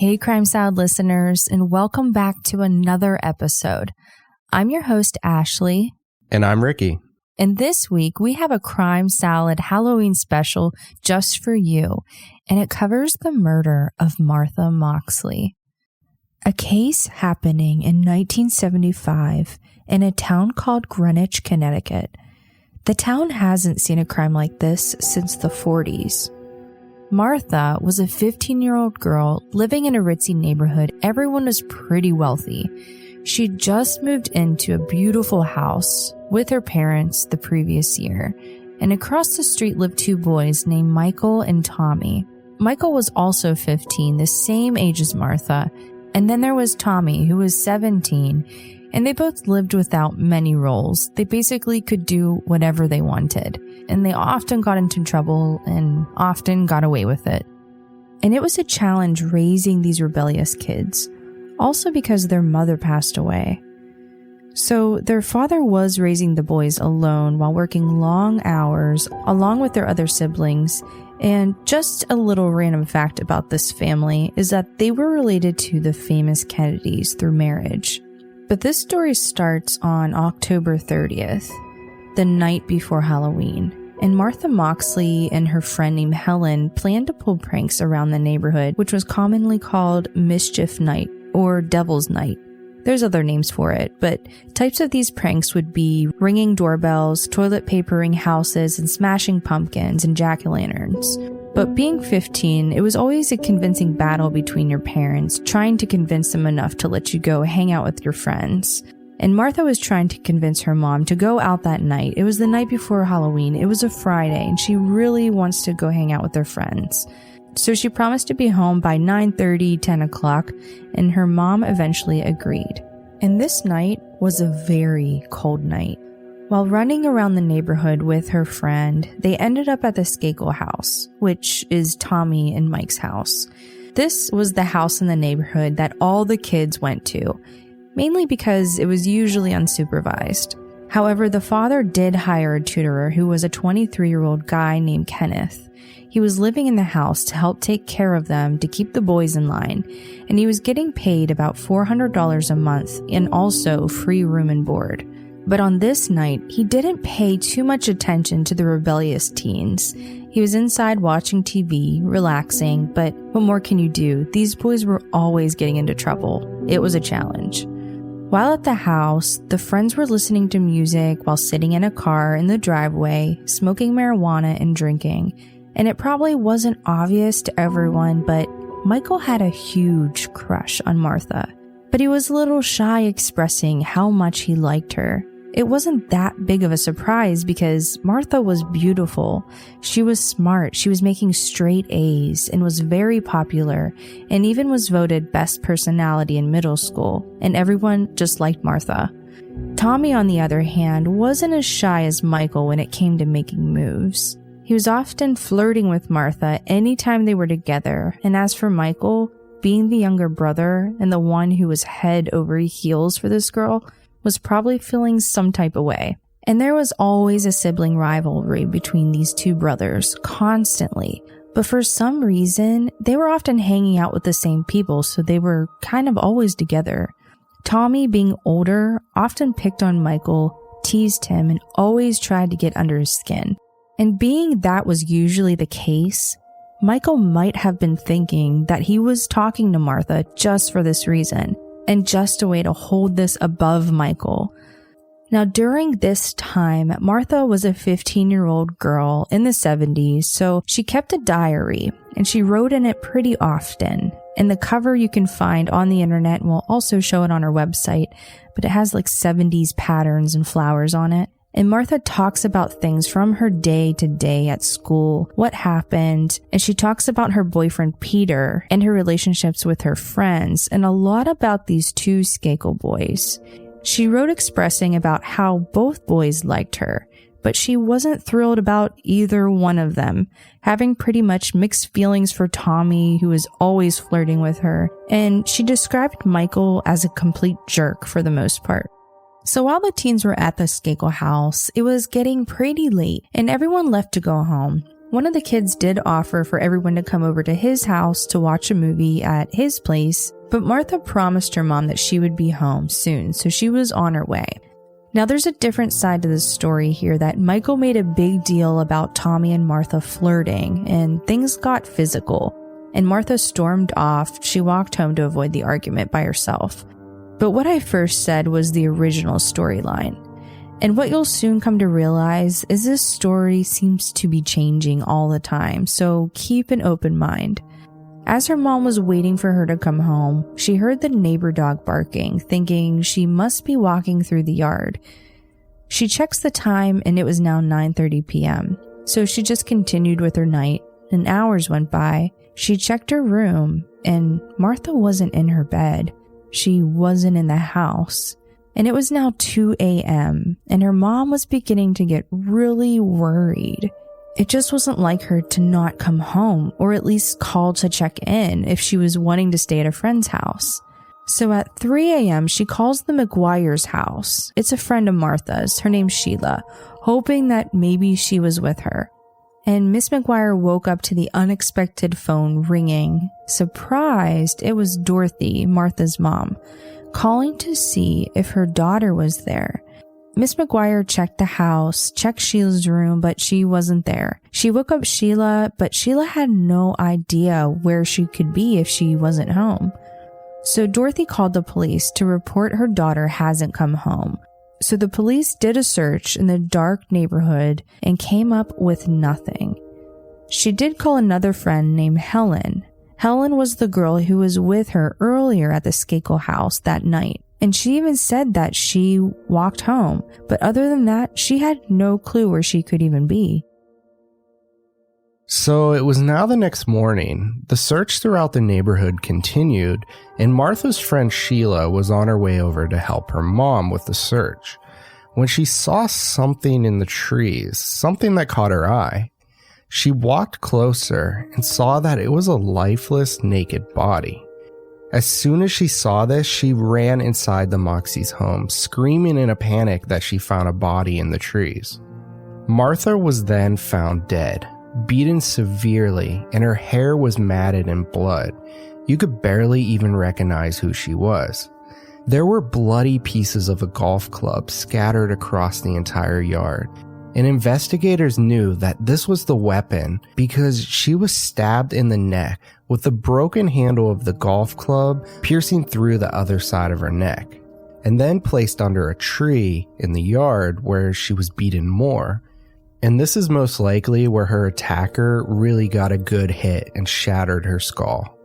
Hey Crime Salad listeners, and welcome back to another episode. I'm your host, Ashley. And I'm Ricky. And this week, we have a Crime Salad Halloween special just for you, and it covers the murder of Martha Moxley. A case happening in 1975 in a town called Greenwich, Connecticut. The town hasn't seen a crime like this since the 40s. Martha was a 15-year-old girl living in a ritzy neighborhood. Everyone was pretty wealthy. She'd just moved into a beautiful house with her parents the previous year, and across the street lived two boys named Michael and Tommy. Michael was also 15, the same age as Martha, and then there was Tommy, who was 17, and they both lived without many roles. They basically could do whatever they wanted, and they often got into trouble and often got away with it. And it was a challenge raising these rebellious kids, also because their mother passed away. So their father was raising the boys alone while working long hours along with their other siblings. And just a little random fact about this family is that they were related to the famous Kennedys through marriage. But this story starts on October 30th, the night before Halloween. And Martha Moxley and her friend named Helen planned to pull pranks around the neighborhood, which was commonly called Mischief Night or Devil's Night. There's other names for it, but types of these pranks would be ringing doorbells, toilet papering houses, and smashing pumpkins and jack-o'-lanterns. But being 15, it was always a convincing battle between your parents, trying to convince them enough to let you go hang out with your friends. And Martha was trying to convince her mom to go out that night. It was the night before Halloween. It was a Friday, and she really wants to go hang out with her friends. So she promised to be home by 9:30, 10 o'clock, and her mom eventually agreed. And this night was a very cold night. While running around the neighborhood with her friend, they ended up at the Skakel house, which is Tommy and Mike's house. This was the house in the neighborhood that all the kids went to, mainly because it was usually unsupervised. However, the father did hire a tutorer who was a 23-year-old guy named Kenneth. He was living in the house to help take care of them to keep the boys in line, and he was getting paid about $400 a month and also free room and board. But on this night, he didn't pay too much attention to the rebellious teens. He was inside watching TV, relaxing, but what more can you do? These boys were always getting into trouble. It was a challenge. While at the house, the friends were listening to music while sitting in a car in the driveway, smoking marijuana and drinking. And it probably wasn't obvious to everyone, but Michael had a huge crush on Martha. But he was a little shy expressing how much he liked her. It wasn't that big of a surprise because Martha was beautiful. She was smart, she was making straight A's and was very popular, and even was voted best personality in middle school, and everyone just liked Martha. Tommy, on the other hand, wasn't as shy as Michael when it came to making moves. He was often flirting with Martha anytime they were together, and as for Michael, being the younger brother and the one who was head over heels for this girl, was probably feeling some type of way. And there was always a sibling rivalry between these two brothers, constantly. But for some reason, they were often hanging out with the same people, so they were kind of always together. Tommy, being older, often picked on Michael, teased him, and always tried to get under his skin. And being that was usually the case, Michael might have been thinking that he was talking to Martha just for this reason, and just a way to hold this above Michael. Now, during this time, Martha was a 15-year-old girl in the 70s, so she kept a diary, and she wrote in it pretty often. And the cover you can find on the internet, and we'll also show it on her website, but it has like 70s patterns and flowers on it. And Martha talks about things from her day to day at school, what happened, and she talks about her boyfriend Peter and her relationships with her friends, and a lot about these two Skakel boys. She wrote expressing about how both boys liked her, but she wasn't thrilled about either one of them, having pretty much mixed feelings for Tommy, who was always flirting with her, and she described Michael as a complete jerk for the most part. So while the teens were at the Skakel house, it was getting pretty late and everyone left to go home. One of the kids did offer for everyone to come over to his house to watch a movie at his place, but Martha promised her mom that she would be home soon, so she was on her way. Now there's a different side to this story here, that Michael made a big deal about Tommy and Martha flirting, and things got physical, and Martha stormed off. She walked home to avoid the argument by herself. But what I first said was the original storyline. And what you'll soon come to realize is this story seems to be changing all the time, so keep an open mind. As her mom was waiting for her to come home, she heard the neighbor dog barking, thinking she must be walking through the yard. She checks the time and it was now 9:30 p.m., so she just continued with her night, and hours went by. She checked her room and Martha wasn't in her bed. She wasn't in the house. And it was now 2 a.m. and her mom was beginning to get really worried. It just wasn't like her to not come home, or at least call to check in if she was wanting to stay at a friend's house. So at 3 a.m. she calls the McGuire's house. It's a friend of Martha's. Her name's Sheila, hoping that maybe she was with her. And Miss McGuire woke up to the unexpected phone ringing. Surprised, it was Dorothy, Martha's mom, calling to see if her daughter was there. Miss McGuire checked the house, checked Sheila's room, but she wasn't there. She woke up Sheila, but Sheila had no idea where she could be if she wasn't home. So Dorothy called the police to report her daughter hasn't come home. So the police did a search in the dark neighborhood and came up with nothing. She did call another friend named Helen. Helen was the girl who was with her earlier at the Skakel house that night. And she even said that she walked home. But other than that, she had no clue where she could even be. So it was now the next morning. The search throughout the neighborhood continued, and Martha's friend Sheila was on her way over to help her mom with the search when she saw something in the trees, something that caught her eye. She walked closer and saw that it was a lifeless, naked body. As soon as she saw this, she ran inside the Moxley's home, screaming in a panic that she found a body in the trees. Martha was then found dead, beaten severely, and her hair was matted in blood. You could barely even recognize who she was. There were bloody pieces of a golf club scattered across the entire yard, and investigators knew that this was the weapon because she was stabbed in the neck with the broken handle of the golf club piercing through the other side of her neck, and then placed under a tree in the yard where she was beaten more. And this is most likely where her attacker really got a good hit and shattered her skull.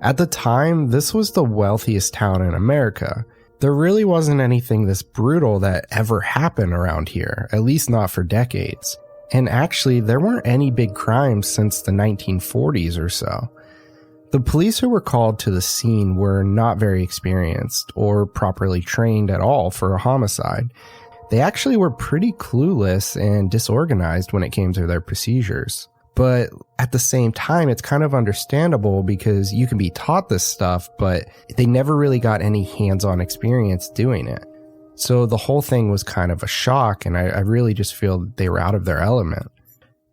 At the time, this was the wealthiest town in America. There really wasn't anything this brutal that ever happened around here, at least not for decades. And actually, there weren't any big crimes since the 1940s or so. The police who were called to the scene were not very experienced or properly trained at all for a homicide. They actually were pretty clueless and disorganized when it came to their procedures. But at the same time, it's kind of understandable because you can be taught this stuff, but they never really got any hands-on experience doing it. So the whole thing was kind of a shock, and I really just feel they were out of their element.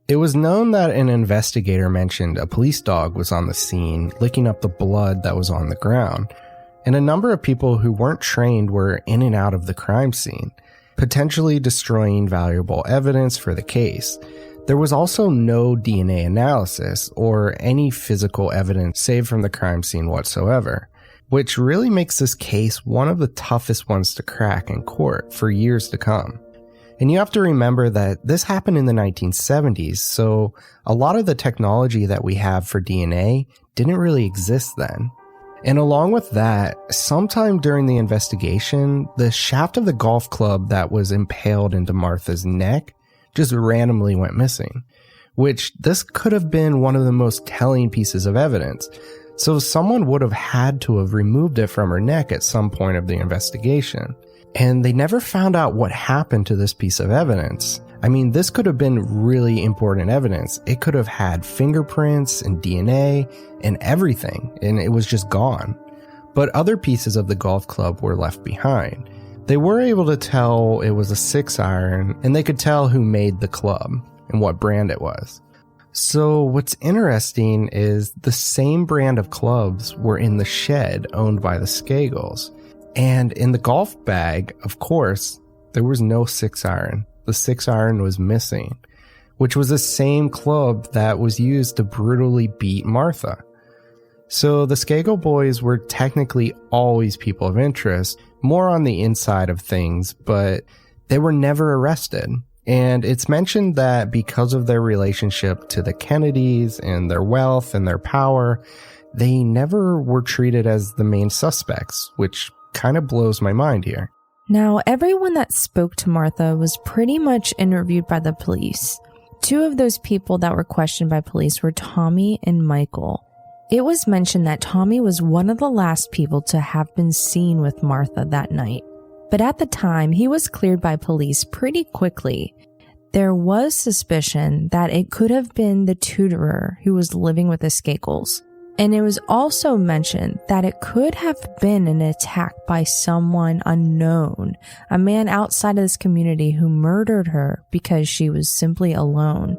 It was known that an investigator mentioned a police dog was on the scene, licking up the blood that was on the ground, and a number of people who weren't trained were in and out of the crime scene, potentially destroying valuable evidence for the case. There was also no DNA analysis or any physical evidence saved from the crime scene whatsoever, which really makes this case one of the toughest ones to crack in court for years to come. And you have to remember that this happened in the 1970s, so a lot of the technology that we have for DNA didn't really exist then. And along with that, sometime during the investigation, the shaft of the golf club that was impaled into Martha's neck just randomly went missing, which this could have been one of the most telling pieces of evidence. So someone would have had to have removed it from her neck at some point of the investigation. And they never found out what happened to this piece of evidence. I mean, this could have been really important evidence. It could have had fingerprints and DNA and everything, and it was just gone. But other pieces of the golf club were left behind. They were able to tell it was a 6-iron, and they could tell who made the club and what brand it was. So what's interesting is the same brand of clubs were in the shed owned by the Skagels. And in the golf bag, of course, there was no 6-iron. The 6-iron was missing, which was the same club that was used to brutally beat Martha. So the Skagel boys were technically always people of interest, more on the inside of things, but they were never arrested. And it's mentioned that because of their relationship to the Kennedys and their wealth and their power, they never were treated as the main suspects, which kind of blows my mind here. Now, everyone that spoke to Martha was pretty much interviewed by the police. 2 of those people that were questioned by police were Tommy and Michael. It was mentioned that Tommy was one of the last people to have been seen with Martha that night. But at the time, he was cleared by police pretty quickly. There was suspicion that it could have been the tutorer who was living with the Skagels. And it was also mentioned that it could have been an attack by someone unknown, a man outside of this community who murdered her because she was simply alone.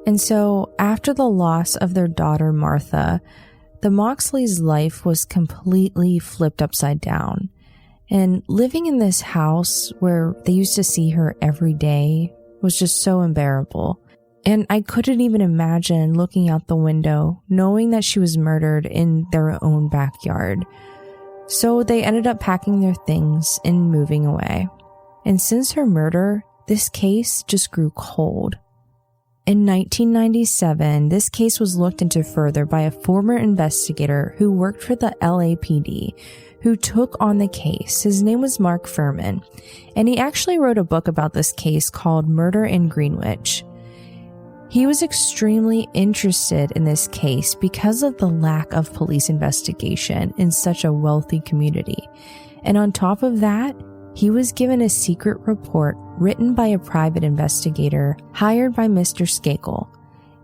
And so, after the loss of their daughter Martha, the Moxley's life was completely flipped upside down. And living in this house where they used to see her every day was just so unbearable. And I couldn't even imagine looking out the window, knowing that she was murdered in their own backyard. So they ended up packing their things and moving away. And since her murder, this case just grew cold. In 1997, this case was looked into further by a former investigator who worked for the LAPD, who took on the case. His name was Mark Furman, and he actually wrote a book about this case called Murder in Greenwich. He was extremely interested in this case because of the lack of police investigation in such a wealthy community. And on top of that, he was given a secret report written by a private investigator hired by Mr. Skagel.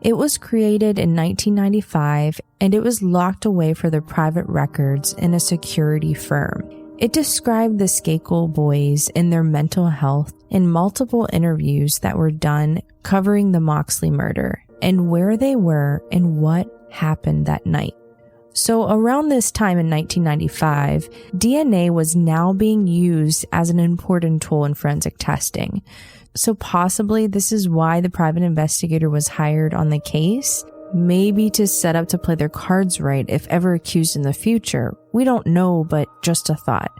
It was created in 1995, and it was locked away for the private records in a security firm. It described the Skagel boys and their mental health in multiple interviews that were done covering the Moxley murder and where they were and what happened that night. So around this time in 1995, DNA was now being used as an important tool in forensic testing. So possibly this is why the private investigator was hired on the case, maybe to set up to play their cards right if ever accused in the future. We don't know, but just a thought.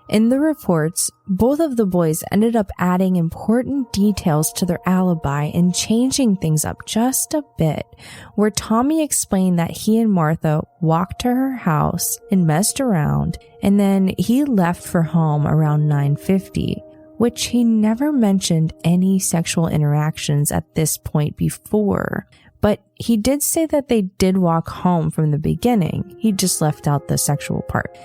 In the reports, both of the boys ended up adding important details to their alibi and changing things up just a bit, where Tommy explained that he and Martha walked to her house and messed around, and then he left for home around 9:50, which he never mentioned any sexual interactions at this point before. But he did say that they did walk home from the beginning. He just left out the sexual part.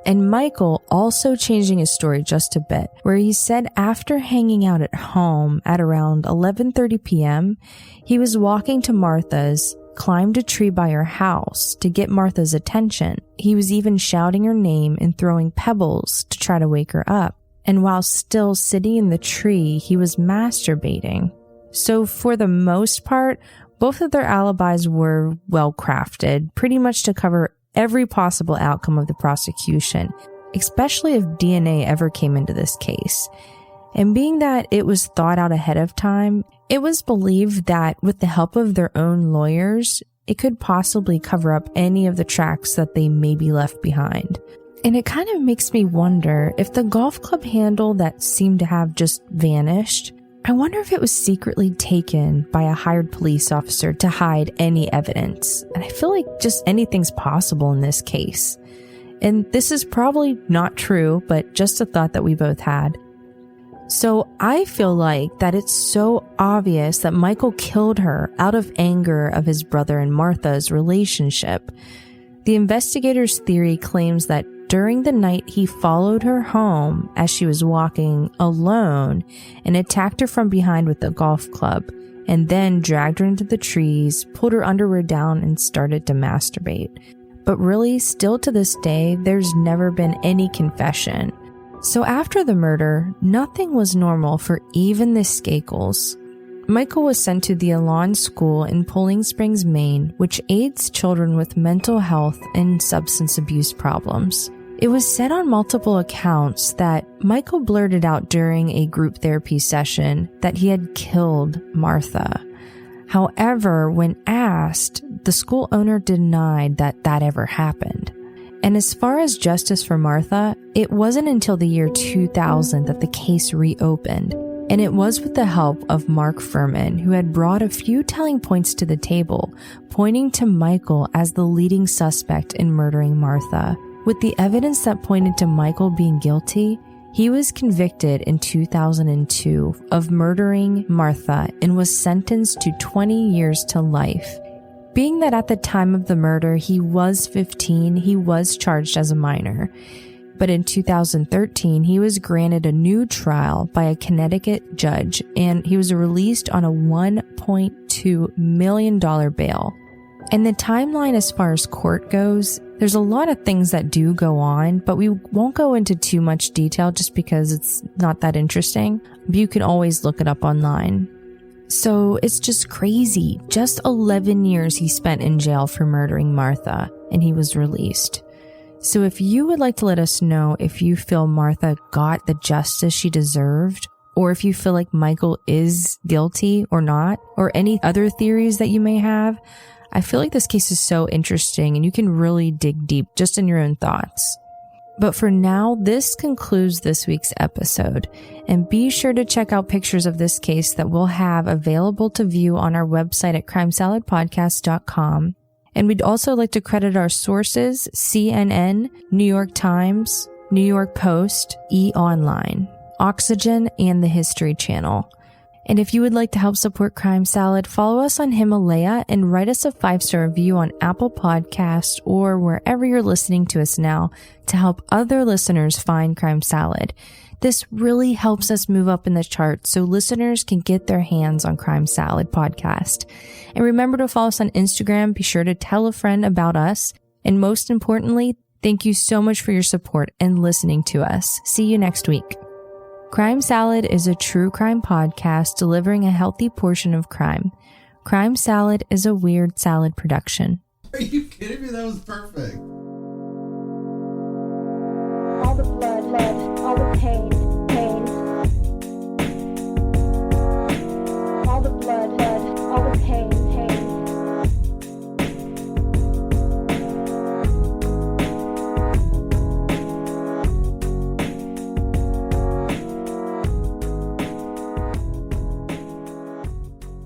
And Michael also changing his story just a bit, where he said after hanging out at home at around 11:30 p.m., he was walking to Martha's, climbed a tree by her house to get Martha's attention. He was even shouting her name and throwing pebbles to try to wake her up. And while still sitting in the tree, he was masturbating. So for the most part, both of their alibis were well crafted, pretty much to cover every possible outcome of the prosecution, especially if DNA ever came into this case. And being that it was thought out ahead of time, it was believed that with the help of their own lawyers, it could possibly cover up any of the tracks that they maybe left behind. And it kind of makes me wonder if the golf club handle that seemed to have just vanished, I wonder if it was secretly taken by a hired police officer to hide any evidence. And I feel like just anything's possible in this case. And this is probably not true, but just a thought that we both had. So I feel like that it's so obvious that Michael killed her out of anger of his brother and Martha's relationship. The investigator's theory claims that during the night he followed her home as she was walking alone and attacked her from behind with a golf club, and then dragged her into the trees, pulled her underwear down, and started to masturbate. But really, still to this day, there's never been any confession. So after the murder, nothing was normal for even the Skagels. Michael was sent to the Elan School in Poling Springs, Maine, which aids children with mental health and substance abuse problems. It was said on multiple accounts that Michael blurted out during a group therapy session that he had killed Martha. However, when asked, the school owner denied that that ever happened. And as far as justice for Martha, it wasn't until the year 2000 that the case reopened. And it was with the help of Mark Furman, who had brought a few telling points to the table, pointing to Michael as the leading suspect in murdering Martha. With the evidence that pointed to Michael being guilty, he was convicted in 2002 of murdering Martha and was sentenced to 20 years to life. Being that at the time of the murder he was 15, he was charged as a minor. But in 2013, he was granted a new trial by a Connecticut judge, and he was released on a $1.2 million bail. And the timeline as far as court goes, there's a lot of things that do go on, but we won't go into too much detail just because it's not that interesting. You can always look it up online. So it's just crazy. Just 11 years he spent in jail for murdering Martha, and he was released. So if you would like to let us know if you feel Martha got the justice she deserved, or if you feel like Michael is guilty or not, or any other theories that you may have, I feel like this case is so interesting and you can really dig deep just in your own thoughts. But for now, this concludes this week's episode. And be sure to check out pictures of this case that we'll have available to view on our website at crimesaladpodcast.com. And we'd also like to credit our sources, CNN, New York Times, New York Post, E-Online, Oxygen, and the History Channel. And if you would like to help support Crime Salad, follow us on Himalaya and write us a 5-star review on Apple Podcasts or wherever you're listening to us now to help other listeners find Crime Salad. This really helps us move up in the charts so listeners can get their hands on Crime Salad Podcast. And remember to follow us on Instagram. Be sure to tell a friend about us. And most importantly, thank you so much for your support and listening to us. See you next week. Crime Salad is a true crime podcast delivering a healthy portion of crime. Crime Salad is a Weird Salad production. Are you kidding me? That was perfect. All the blood, all the pain.